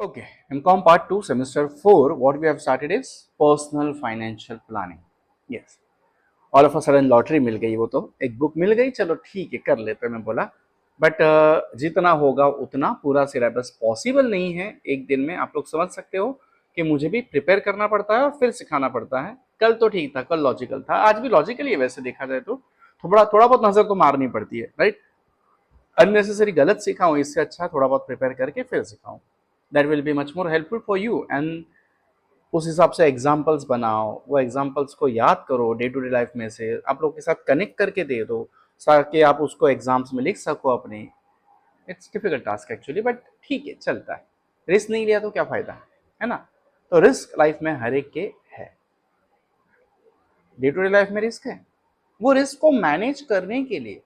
Okay, MCOM Part 2, Semester 4, what we have started is Personal Financial Planning. Yes, all of a sudden lottery मिल गई, वो तो एक book मिल गई, चलो ठीक है कर लेते मैं बोला। बट जितना होगा उतना पूरा सिलेबस पॉसिबल नहीं है एक दिन में। आप लोग समझ सकते हो कि मुझे भी प्रिपेयर करना पड़ता है और फिर सिखाना पड़ता है। कल तो ठीक था, कल लॉजिकल था, आज भी लॉजिकल ही है वैसे देखा जाए तो। थोड़ा थोड़ा बहुत नजर तो मारनी पड़ती है, राइट। अननेसेसरी गलत सिखाऊं इससे अच्छा थोड़ा बहुत प्रिपेयर करके फिर सिखाऊं। That will be much more helpful for you. And उस हिसाब से एग्जाम्पल्स बनाओ, वो एग्जाम्पल्स को याद करो, डे टू डे लाइफ में से आप लोग के साथ कनेक्ट करके दे दो ताकि आप उसको एग्जाम्स में लिख सको अपने। It's difficult task actually, but ठीक है चलता है। रिस्क नहीं लिया तो क्या फायदा, है ना। तो रिस्क लाइफ में हर एक के है, डे टू डे लाइफ में रिस्क है। वो रिस्क को मैनेज करने के लिए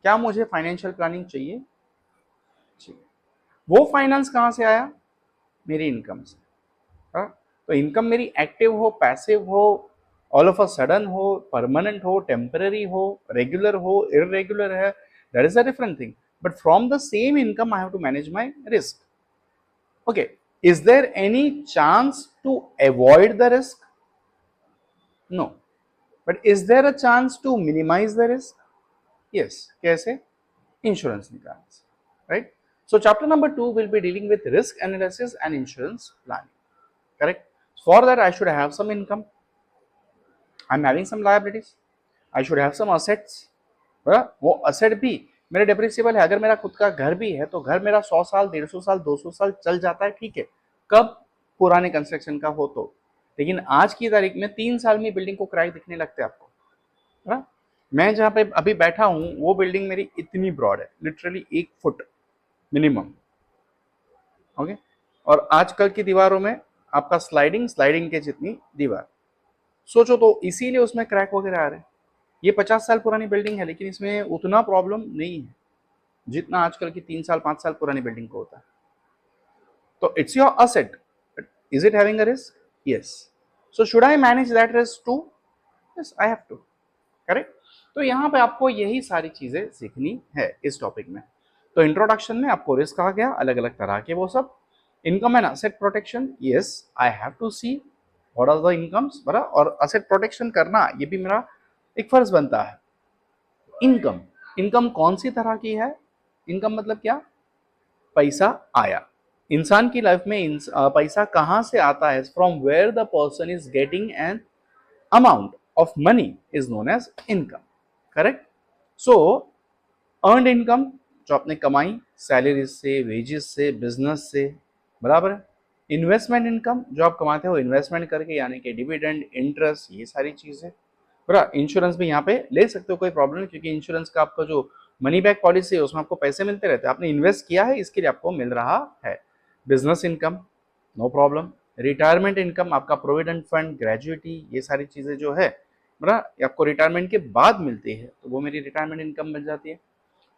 क्या मुझे फाइनेंशियल प्लानिंग चाहिए? वो फाइनेंस कहाँ से आया? मेरी इनकम से। हाँ? तो इनकम मेरी एक्टिव हो, पैसिव हो, ऑल ऑफ अ सडन हो, परमानेंट हो, टेम्पररी हो, रेगुलर हो, इरेगुलर है, that is a different thing. But from the same income I have to manage my risk. Okay, is there any chance to avoid the risk? No, but is there a chance to minimise the risk? Yes. कैसे? Insurance निकालने से, right. So chapter number 2 will be dealing with risk analysis and insurance planning, correct? For that I should have some income, I'm having some liabilities, I should have some assets, वो asset भी मेरे depreciable है। अगर मेरा खुद का घर भी है तो घर मेरा 100 साल, 150 साल, 200 साल चल जाता है, ठीक है, कब? पुराने कंस्ट्रक्शन का हो तो। लेकिन आज की तारीख में 3 साल में बिल्डिंग को क्रैक दिखने लगते हैं आपको, है? मैं जहाँ पे अभी बैठा हूँ वो बिल्डिंग मेरी इतनी ब्रॉड है, लिटरली 1 फुट मिनिमम, ओके। और आजकल की दीवारों में आपका स्लाइडिंग के जितनी दीवार, सोचो तो इसीलिए उसमें क्रैक वगैरह आ रहे हैं। ये 50 साल पुरानी बिल्डिंग है लेकिन इसमें उतना प्रॉब्लम नहीं है जितना आजकल की 3 साल 5 साल पुरानी बिल्डिंग को होता है। तो it's your asset, is it having a risk? Yes. So should I manage that risk too? Yes, I have to, correct. तो यहाँ पे आपको यही सारी चीजें सीखनी है इस टॉपिक में। तो इंट्रोडक्शन में आपको रिस्क कहा गया, अलग अलग तरह के वो सब। Income and asset protection, yes I have to see what are the incomes, बराबर। और असेट प्रोटेक्शन करना ये भी मेरा एक फर्ज बनता है। इनकम, इनकम कौन सी तरह की है? इनकम मतलब क्या? पैसा आया। इंसान की लाइफ में पैसा कहाँ से आता है? From where the person is getting an amount of money is known as income, correct. So earned income जो आपने कमाई सैलरी से, वेजेस से, बिजनेस से, बराबर है। इन्वेस्टमेंट इनकम जो आप कमाते हो इन्वेस्टमेंट करके, यानी कि डिविडेंड, इंटरेस्ट, ये सारी चीजें, बराबर। इंश्योरेंस भी यहाँ पे ले सकते हो, कोई प्रॉब्लम नहीं, क्योंकि इंश्योरेंस का आपका जो मनी बैक पॉलिसी है उसमें आपको पैसे मिलते रहते हैं, आपने इन्वेस्ट किया है इसके लिए आपको मिल रहा है। Business income, no problem. Retirement income, आपका प्रोविडेंट फंड, ग्रेजुइटी, ये सारी चीजें जो है, बराबर, आपको रिटायरमेंट के बाद मिलती है, तो वो मेरी रिटायरमेंट इनकम मिल जाती है।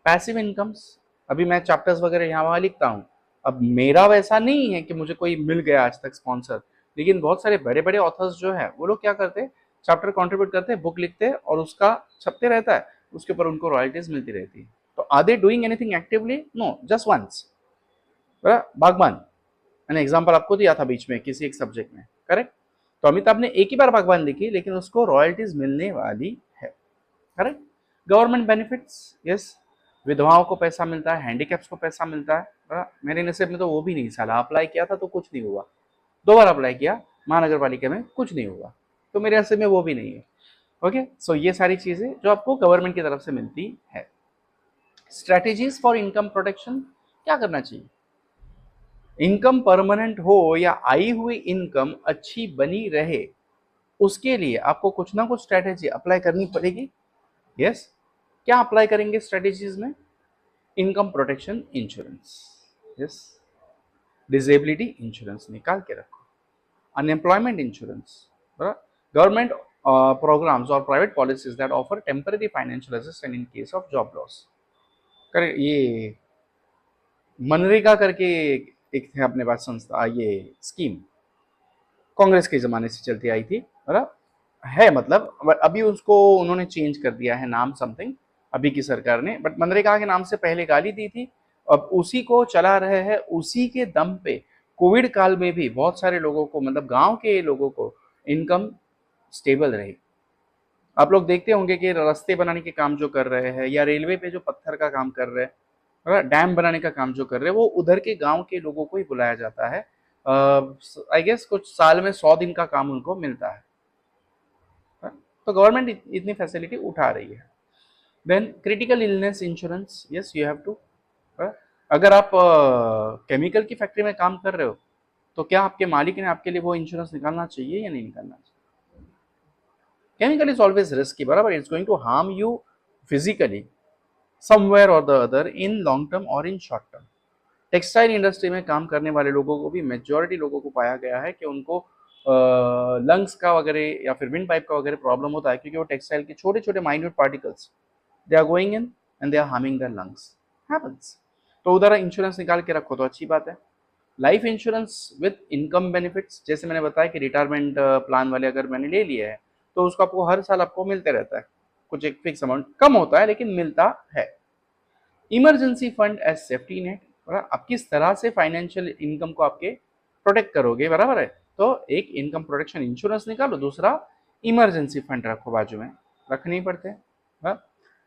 पैसिव इनकम्स, अभी मैं चैप्टर्स वगैरह यहाँ वहाँ लिखता हूँ। अब मेरा वैसा नहीं है कि मुझे कोई मिल गया आज तक स्पॉन्सर, लेकिन बहुत सारे बड़े बड़े ऑथर्स जो है वो लोग क्या करते हैं, चैप्टर कंट्रीब्यूट करते हैं, बुक लिखते हैं और उसका छपते रहता है, उसके ऊपर उनको रॉयल्टीज मिलती रहती है। तो are they doing anything actively? No, just once. Baghban मैंने एग्जाम्पल आपको दिया था बीच में किसी एक सब्जेक्ट में, करेक्ट। तो अमिताभ ने एक ही बार बागबान लिखी लेकिन उसको रॉयल्टीज मिलने वाली है, करेक्ट। गवर्नमेंट बेनिफिट्स, यस, विधवाओं को पैसा मिलता है, हैंडीकैप्स को पैसा मिलता है। मेरे नसीब में तो वो भी नहीं, साला अप्लाई किया था तो कुछ नहीं हुआ, 2 बार अप्लाई किया महानगर पालिका में, कुछ नहीं हुआ, तो मेरे नसीब में वो भी नहीं है। ओके, सो ये सारी चीजें जो आपको गवर्नमेंट की तरफ से मिलती है। स्ट्रेटेजीज फॉर इनकम प्रोटेक्शन, क्या करना चाहिए? इनकम परमानेंट हो या आई हुई इनकम अच्छी बनी रहे, उसके लिए आपको कुछ ना कुछ स्ट्रेटेजी अप्लाई करनी पड़ेगी। यस, क्या अप्लाई करेंगे स्ट्रेटेजीज में? Income protection insurance, yes. Disability insurance निकाल के रखो, अनएम्प्लॉयमेंट इंश्योरेंस, गवर्नमेंट प्रोग्राम्स और private policies that offer temporary financial assistance in case of job loss. करे ये मनरेगा करके एक है अपने पास संस्था, ये स्कीम कांग्रेस के जमाने से चलती आई थी, है मतलब अभी उसको उन्होंने चेंज कर दिया है नाम, समथिंग अभी की सरकार ने, बट मनरेगा के नाम से पहले गाली दी थी। अब उसी को चला रहे हैं, उसी के दम पे कोविड काल में भी बहुत सारे लोगों को, मतलब गांव के लोगों को इनकम स्टेबल रही। आप लोग देखते होंगे कि रास्ते बनाने के काम जो कर रहे हैं या रेलवे पे जो पत्थर का काम कर रहे हैं, डैम बनाने का काम जो कर रहे हैं, वो उधर के गांव के लोगों को ही बुलाया जाता है। आई गेस कुछ साल में 100 दिन का काम उनको मिलता है। तो गवर्नमेंट इतनी फैसिलिटी उठा रही है। Then critical illness insurance, yes you have to. अगर आप केमिकल की फैक्ट्री में काम कर रहे हो तो क्या आपके मालिक ने आपके लिए वो इंश्योरेंस निकालना चाहिए या नहीं निकालना चाहिए? Chemical is always risky, बराबर, it's going to harm you physically somewhere or the other in long term or in short term. Textile industry में काम करने वाले लोगों को भी, मेजॉरिटी लोगों को पाया गया है कि उनको लंग्स का वगैरह या फिर विंड पाइप का वगैरह प्रॉब्लम होता है, क्योंकि वो टेक्सटाइल के छोटे छोटे minute particles they are going in and they are harming their lungs, happens. तो उधर इंश्योरेंस निकाल के रखो तो अच्छी बात है। Life insurance with income benefits, जैसे मैंने बताया कि रिटायरमेंट प्लान वाले अगर मैंने ले लिया है तो उसको आपको हर साल आपको मिलते रहता है, कुछ एक फिक्स अमाउंट, कम होता है लेकिन मिलता है। Emergency fund as safety net, आप किस तरह से फाइनेंशियल इनकम को आपके प्रोटेक्ट करोगे, बराबर है। तो एक इनकम प्रोटेक्शन इंश्योरेंस निकालो, दूसरा इमरजेंसी फंड रखो, बाजू में रखने ही पड़ते हैं।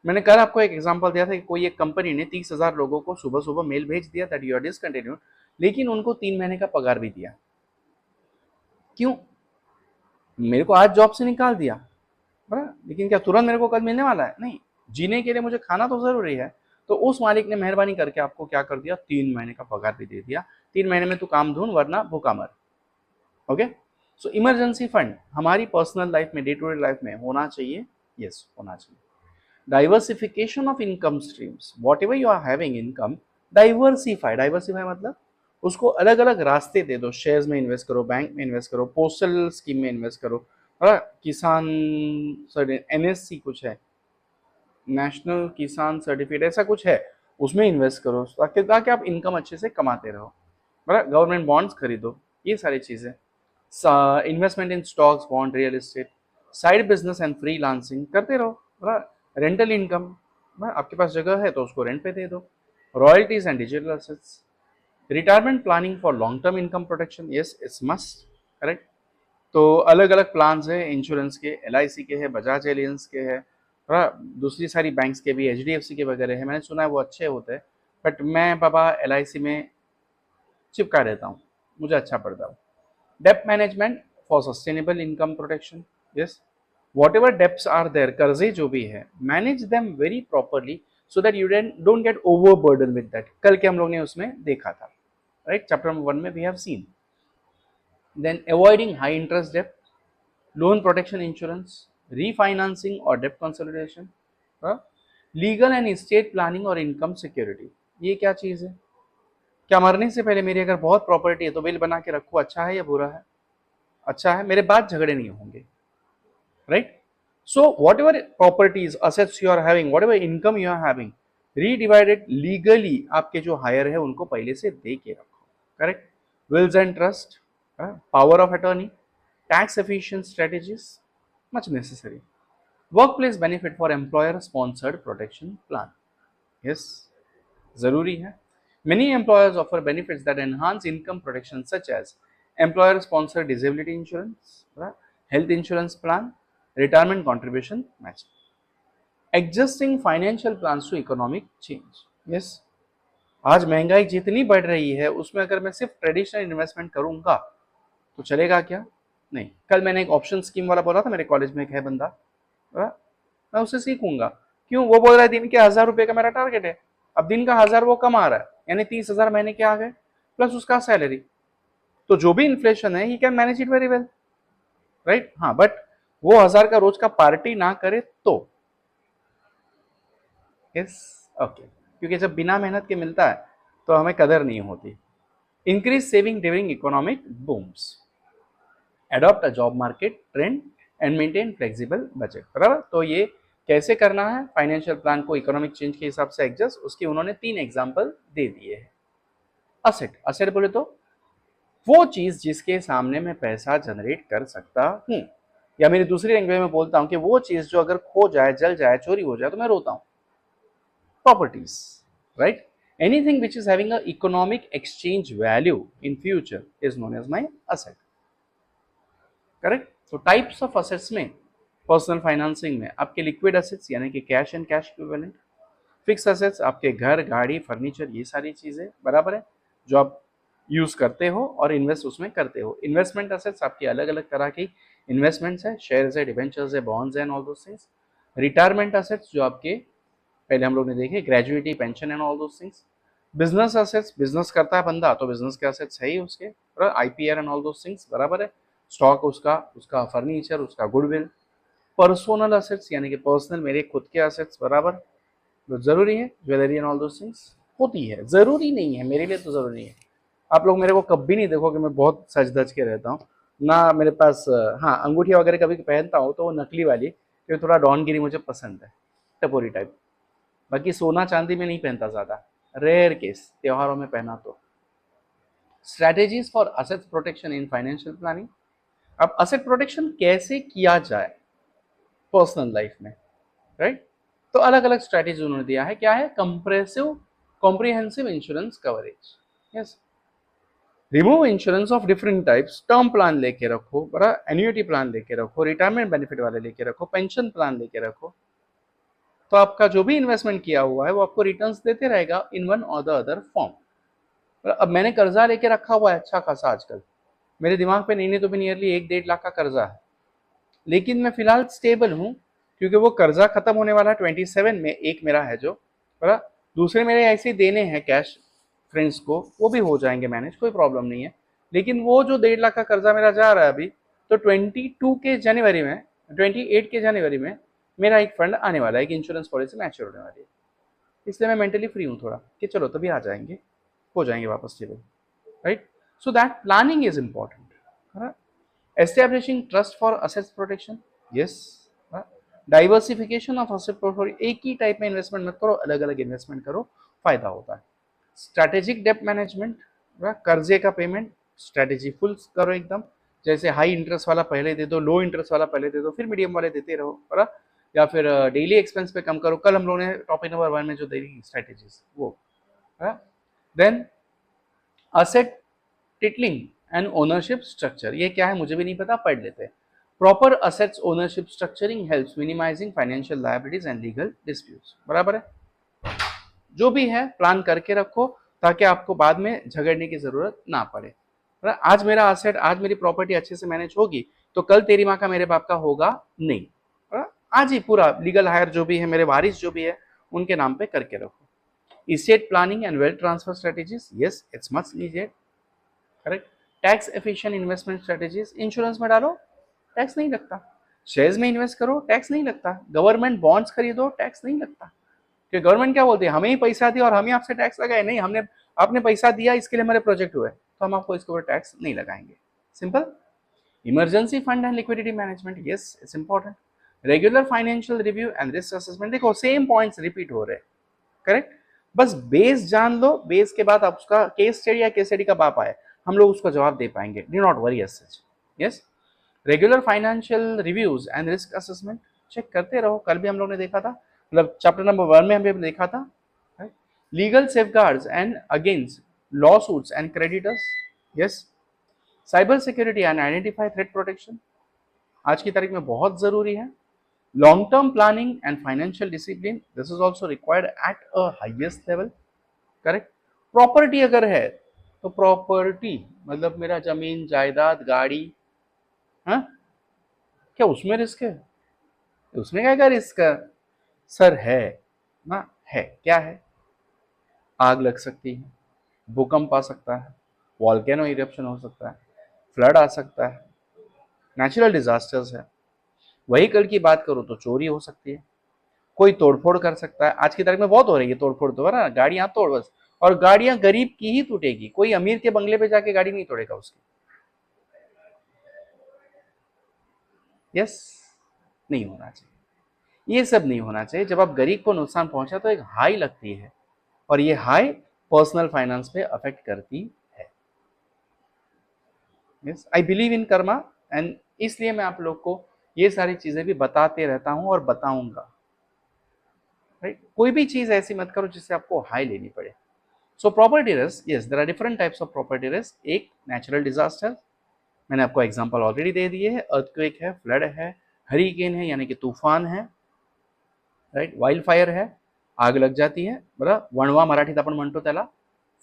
मैंने कल आपको एक एग्जांपल दिया था कि कोई एक कंपनी ने 30,000 लोगों को सुबह सुबह मेल भेज दिया दैट यू आर डिसकंटिन्यूड, लेकिन उनको 3 महीने का पगार भी दिया। क्यों? मेरे को आज जॉब से निकाल दिया, बराबर, लेकिन क्या तुरंत मेरे को कल मिलने वाला है? नहीं, जीने के लिए मुझे खाना तो जरूरी है। तो उस मालिक ने मेहरबानी करके आपको क्या कर दिया, 3 महीने का पगार भी दे दिया। 3 महीने में तू काम ढूंढ वरना भूखा मर। ओके, सो इमरजेंसी फंड हमारी पर्सनल लाइफ में, डे टू डे लाइफ में होना चाहिए, यस होना चाहिए। Diversification of income streams, whatever you are having income, diversify मतलब उसको अलग अलग रास्ते दे दो। शेयर्स में इन्वेस्ट करो, बैंक में इन्वेस्ट करो, पोस्टल स्कीम में इन्वेस्ट करो, किसान NSC कुछ है, नेशनल किसान सर्टिफिकेट ऐसा कुछ है, उसमें इन्वेस्ट करो ताकि आप इनकम अच्छे से कमाते रहो, बराबर। गवर्नमेंट बॉन्ड्स खरीदो, ये सारी चीज़ें, investment in stocks, bond, real estate, side business and freelancing करते रहो, बराबर। रेंटल इनकम, आपके पास जगह है तो उसको रेंट पे दे दो। Royalties and digital assets, retirement planning for long term income protection, yes it's must, correct. तो अलग अलग प्लान्स है इंश्योरेंस के, LIC के है, बजाज एलियंस के है, दूसरी सारी बैंक्स के भी, HDFC के वगैरह है, मैंने सुना है वो अच्छे होते हैं, बट मैं बाबा LIC में चिपका रहता हूँ, मुझे अच्छा पड़ता है। डेप्ट management for sustainable income protection, yes whatever debts are there, कर्जे जो भी है, manage them very properly so that you don't get over burden with that. कल के हम लोग ने उसमें देखा था, राइट, चैप्टर नंबर 1 में we have seen. Then avoiding high interest debt, loan protection insurance, refinancing or debt consolidation, legal and estate planning और income security। ये क्या चीज़ है? क्या मरने से पहले मेरी अगर बहुत प्रॉपर्टी है तो विल बना के रखो, अच्छा है या बुरा है? अच्छा है, मेरे बाद झगड़े नहीं होंगे, right. So whatever properties, assets you are having, whatever income you are having, redivided legally आपके जो हायर है उनको पहले से दे के रखो, correct. Wills and trust, power of attorney, tax efficient strategies, much necessary. Workplace benefit for employer sponsored protection plan, yes zaruri hai। Many employers offer benefits that enhance income protection such as employer sponsored disability insurance, health insurance plan, retirement contribution matching, adjusting financial plans to economic change, yes। आज महंगाई जितनी बढ़ रही है उसमें अगर मैं सिर्फ ट्रेडिशनल इन्वेस्टमेंट करूंगा तो चलेगा क्या? नहीं। कल मैंने एक ऑप्शन स्कीम वाला बोला था, मेरे कॉलेज में एक है बंदा, मैं उससे सीखूंगा। क्यों? वो बोल रहा है दिन के 1000 रुपए का मेरा टारगेट है, अब दिन का 1000 वो कमा रहा है, यानी 30,000 महीने के आ गए प्लस उसका सैलरी, तो जो भी इन्फ्लेशन है he can manage it very well, right. हाँ, बट वो 1000 का रोज का पार्टी ना करे तो, यस ओके, क्योंकि जब बिना मेहनत के मिलता है तो हमें कदर नहीं होती। Increase saving during economic बूम्स, adopt a job market trend and maintain flexible budget, बराबर। तो ये कैसे करना है फाइनेंशियल प्लान को इकोनॉमिक चेंज के हिसाब से एडजस्ट, उसके उन्होंने 3 एग्जांपल दे दिए हैं। असेट बोले तो वो चीज जिसके सामने मैं पैसा जनरेट कर सकता हूं, या मेरी दूसरी लैंग्वेज में बोलता हूं कि वो चीज जो अगर खो जाए, जल जाए, चोरी हो जाए तो मैं रोता हूं, properties, right. Anything which is having a economic exchange value in future is known as my asset. Correct. तो टाइप्स ऑफ असेट्स में पर्सनल फाइनेंसिंग में आपके लिक्विड असेट्स यानी कि cash and cash equivalent, fix assets आपके घर गाड़ी furniture ये सारी चीजें बराबर है जो आप यूज करते हो और इन्वेस्ट उसमें करते हो. इन्वेस्टमेंट असेट्स आपकी अलग अलग तरह की इन्वेस्टमेंट्स है, शेयर्स है, डिबेंचर्स है, bonds and all those things. Retirement assets जो आपके पहले हम लोग ने देखे gratuity pension and all those things. Business assets business करता है बंदा तो बिजनेस के असेट्स है ही उसके, IPR and all those things बराबर है. स्टॉक उसका, उसका फर्नीचर, उसका गुडविल. पर्सनल असेट्स यानी कि पर्सनल मेरे खुद के असेट्स बराबर, तो जरूरी है jewellery and all those things होती है, जरूरी नहीं है मेरे लिए तो जरूरी नहीं है. आप लोग मेरे को कभी नहीं देखो कि मैं बहुत सज धज के रहता हूँ ना. मेरे पास हाँ अंगूठिया वगैरह कभी पहनता हूँ तो वो नकली वाली, क्योंकि थोड़ा डॉनगिरी मुझे पसंद है, टपोरी टाइप. बाकी सोना चांदी में नहीं पहनता ज्यादा, रेयर केस त्योहारों में पहना तो. Strategies for assets protection in financial planning. अब असेट प्रोटेक्शन कैसे किया जाए पर्सनल लाइफ में, राइट? तो अलग अलग स्ट्रैटेजी उन्होंने दिया है. क्या है? Compressive comprehensive insurance coverage. Yes, remove insurance of different types. Term plan लेके रखो, बड़ा एन्युटी प्लान लेके रखो, रिटायरमेंट बेनिफिट वाले लेके रखो, पेंशन प्लान लेके रखो. तो आपका जो भी इन्वेस्टमेंट किया हुआ है वो आपको रिटर्न्स देते रहेगा इन वन और द अदर फॉर्म. अब मैंने कर्जा लेके रखा हुआ है अच्छा खासा आजकल, मेरे दिमाग पे नहीं तो भी नियरली 1-1.5 लाख का कर्जा है, लेकिन मैं फिलहाल स्टेबल हूँ क्योंकि वो कर्जा खत्म होने वाला है 27 में. एक मेरा है जो, दूसरे मेरे ऐसे देने हैं कैश फ्रेंड्स को, वो भी हो जाएंगे मैनेज, कोई प्रॉब्लम नहीं है. लेकिन वो जो 1.5 लाख का कर्जा मेरा जा रहा है अभी, तो 28 के जनवरी में मेरा एक फंड आने वाला है, एक इंश्योरेंस पॉलिसी मैच्योर होने वाली है. इसलिए मैं मेंटली फ्री हूँ थोड़ा कि चलो तभी आ जाएंगे, हो जाएंगे वापस stable, right? So that planning is important. Establishing trust for assets protection. Yes. Diversification of asset portfolio. एक ही टाइप में इन्वेस्टमेंट मत करो, अलग अलग इन्वेस्टमेंट करो, फायदा होता है. स्ट्रैटेजिक डेप्ट मैनेजमेंट, कर्जे का पेमेंट स्ट्रैटेजी फुल करो एकदम. जैसे हाई इंटरेस्ट वाला पहले दे दो, लो इंटरेस्ट वाला पहले दे दो, फिर मीडियम वाले देते रहो, या फिर डेली एक्सपेंस पे कम करो. कल हम लोगों ने टॉपिक नंबर 1 में जो देखी स्ट्रैटेजीज वो. Then asset titling and ownership structure. ये क्या है मुझे भी नहीं पता, पढ़ लेते हैं. Proper assets ownership structuring helps minimising financial liabilities and legal disputes. बराबर है. जो भी है प्लान करके रखो ताकि आपको बाद में झगड़ने की जरूरत ना पड़े. आज मेरा असेट, आज मेरी प्रॉपर्टी अच्छे से मैनेज होगी तो कल तेरी माँ का मेरे बाप का होगा नहीं. आज ही पूरा लीगल हायर जो भी है, मेरे वारिस जो भी है, उनके नाम पे करके रखो. Estate planning and wealth transfer strategies. Yes, it's much needed. Correct. Tax efficient investment strategies. Insurance में डालो, टैक्स नहीं लगता. शेयर्स में इन्वेस्ट करो, टैक्स नहीं लगता. गवर्नमेंट बॉन्ड्स खरीदो, टैक्स नहीं लगता. कि गवर्नमेंट क्या बोलती है, हमें ही पैसा दिया और हम ही आपसे टैक्स लगाए. नहीं, हमने आपने पैसा दिया, इसके लिए हमारे प्रोजेक्ट हुए, तो हम आपको इसके ऊपर टैक्स नहीं लगाएंगे. Simple. Emergency fund and liquidity management. Yes, it's important. Regular financial review and risk assessment. देखो सेम पॉइंट्स रिपीट हो रहे हैं. करेक्ट. बस बेस जान लो, बेस के बाद आप उसका केस स्टडी या केस स्टडी का बाप आए, हम लोग उसका जवाब दे पाएंगे. Do not worry as such. Yes. Regular financial reviews and risk assessment check करते रहो. कल भी हम लोग ने देखा था, मतलब चैप्टर नंबर 1 में हमने देखा था. Legal safeguards and against law suits and creditors. Yes. Cyber security and identify threat protection आज की तारीख में बहुत जरूरी है. Long term planning and financial discipline, this is also required at a highest level. Correct. Property अगर है तो प्रॉपर्टी मतलब मेरा जमीन जायदाद गाड़ी, हाँ क्या उसमें रिस्क है? उसमें क्या रिस्क है सर? है ना, है. क्या है? आग लग सकती है, भूकंप आ सकता है, वॉल्केनो इरप्शन हो सकता है, फ्लड आ सकता है, नेचुरल डिजास्टर्स है. व्हीकल की बात करो तो चोरी हो सकती है, कोई तोड़फोड़ कर सकता है. आज की तारीख में बहुत हो रही है तोड़फोड़, तो है ना, गाड़ियां तोड़ बस. और गाड़ियां गरीब की ही टूटेगी, कोई अमीर के बंगले पे जाके गाड़ी नहीं तोड़ेगा उसकी. यस, नहीं होना चाहिए. ये सब नहीं होना चाहिए. जब आप गरीब को नुकसान पहुंचा तो एक हाई लगती है, और ये हाई पर्सनल फाइनेंस पे अफेक्ट करती है. Yes, I believe in Karma, and इसलिए मैं आप लोग को ये सारी चीजें भी बताते रहता हूं और बताऊंगा. राइट. कोई भी चीज ऐसी मत करो जिससे आपको हाई लेनी पड़े. So property risk, yes there are different types of property risk. एक नेचुरल डिजास्टर, मैंने आपको एग्जांपल ऑलरेडी दे दिए है. अर्थक्वेक है, फ्लड है, हरिकेन है यानी कि तूफान है, राइट, वाइल्ड फायर है, आग लग जाती है, बरं, वणवा मराठीत आपण म्हणतो त्याला.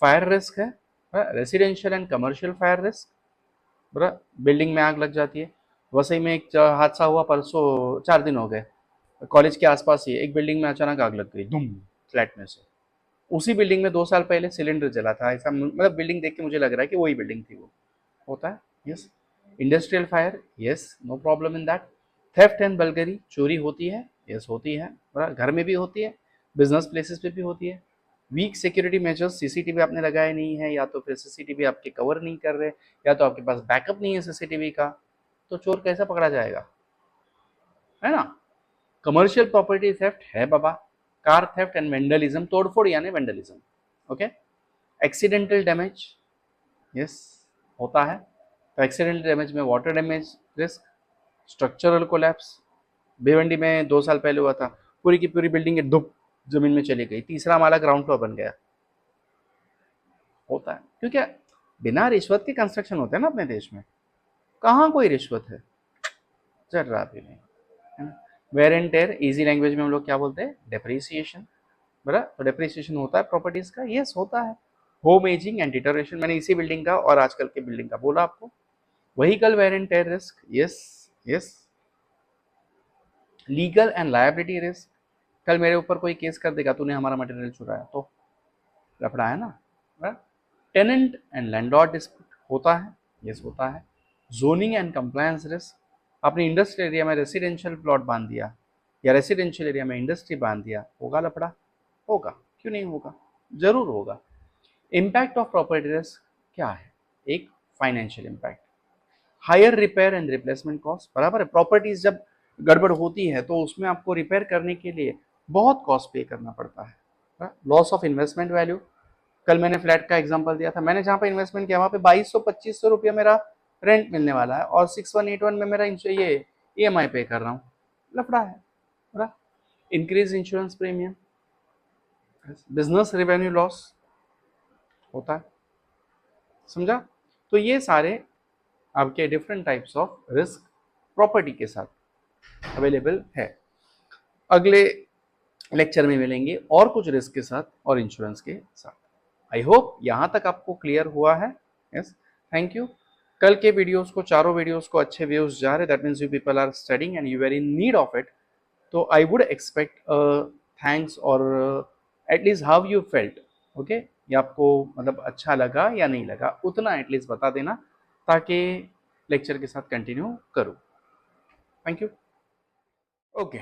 फायर रिस्क है, residential and commercial fire risk, बरं, बिल्डिंग में आग लग जाती है. वसई में एक हादसा हुआ परसों, 4 दिन हो गए, कॉलेज के आसपास ही एक बिल्डिंग में अचानक आग लग गई, धूम, फ्लैट में से. उसी बिल्डिंग में 2 साल पहले सिलेंडर जला था. ऐसा मतलब बिल्डिंग देख के मुझे लग रहा है कि वही बिल्डिंग थी वो. होता है, yes. Industrial fire, yes, no problem in that. Theft and burglary, चोरी होती है, यस होती है, घर में भी होती है, बिजनेस प्लेसेस पे भी होती है. वीक सिक्योरिटी मेजर्स, सीसीटीवी आपने लगाए नहीं है, या तो फिर सीसीटीवी आपके कवर नहीं कर रहे, या तो आपके पास बैकअप नहीं है सीसीटीवी का, तो चोर कैसा पकड़ा जाएगा, है ना. कमर्शियल प्रॉपर्टी थेफ्ट है बाबा, कार थेफ्ट एंड वेंडलिज्म, तोड़फोड़ यानी vandalism. Okay. Accidental damage, yes, होता है. तो एक्सीडेंटल डैमेज में water damage risk, structural collapse, Bhiwandi में 2 साल पहले हुआ था, पूरी की पूरी बिल्डिंग धुप जमीन में चली गई, तीसरा माला ग्राउंड फ्लोर बन गया. होता है, क्योंकि बिना रिश्वत के कंस्ट्रक्शन होते हैं ना अपने देश में. कहाँ कोई रिश्वत है, जरा भी नहीं, है ना. Wear and tear, easy language में हम लोग क्या बोलते हैं, डेप्रिसिएशन, बराबर. तो डेप्रिसिएशन होता है प्रॉपर्टीज का, यस होता है. होम एजिंग एंड डिटोरेशन, मैंने इसी बिल्डिंग का और आजकल के बिल्डिंग का बोला आपको. Vehicle wear and tear risk, yes yes. Legal and liability risk, कल मेरे ऊपर कोई केस कर देगा, तूने हमारा मटेरियल चुराया, तो लफड़ा है ना. टेनेंट एंड लैंडलॉर्ड डिस्प्यूट होता है, यस होता है. जोनिंग एंड कंप्लायंस रिस्क, आपने इंडस्ट्रियल एरिया में रेसिडेंशियल प्लॉट बांध दिया या रेसिडेंशियल एरिया में इंडस्ट्री बांध दिया, होगा लफड़ा, होगा, क्यों नहीं होगा, जरूर होगा. इम्पैक्ट ऑफ प्रॉपर्टी रिस्क क्या है, एक financial impact, higher repair and replacement cost, बराबर है. प्रॉपर्टीज जब गड़बड़ होती है तो उसमें आपको रिपेयर करने के लिए बहुत कॉस्ट पे करना पड़ता है. लॉस ऑफ इन्वेस्टमेंट वैल्यू, कल मैंने फ्लैट का एग्जांपल दिया था, मैंने जहाँ पे इन्वेस्टमेंट किया वहाँ पे 2200-2500 रुपया मेरा रेंट मिलने वाला है, और 6181 में मेरा ये EMI पे कर रहा हूँ, लफड़ा है. Increase insurance premium, business revenue loss होता है, समझा. तो ये सारे आपके different types of risk property के साथ अवेलेबल है. अगले लेक्चर में मिलेंगे और कुछ रिस्क के साथ और इंश्योरेंस के साथ. आई होप यहाँ तक आपको क्लियर हुआ है. Yes, thank you. कल के वीडियोस को, चारों वीडियोस को अच्छे व्यूज जा रहे, that means you people are studying and you were in need of it. तो आई वुड एक्सपेक्ट थैंक्स, और at least how you felt. Okay, ये आपको मतलब अच्छा लगा या नहीं लगा, उतना एटलीस्ट बता देना, ताकि लेक्चर के साथ कंटिन्यू करूँ. Thank you. ओके.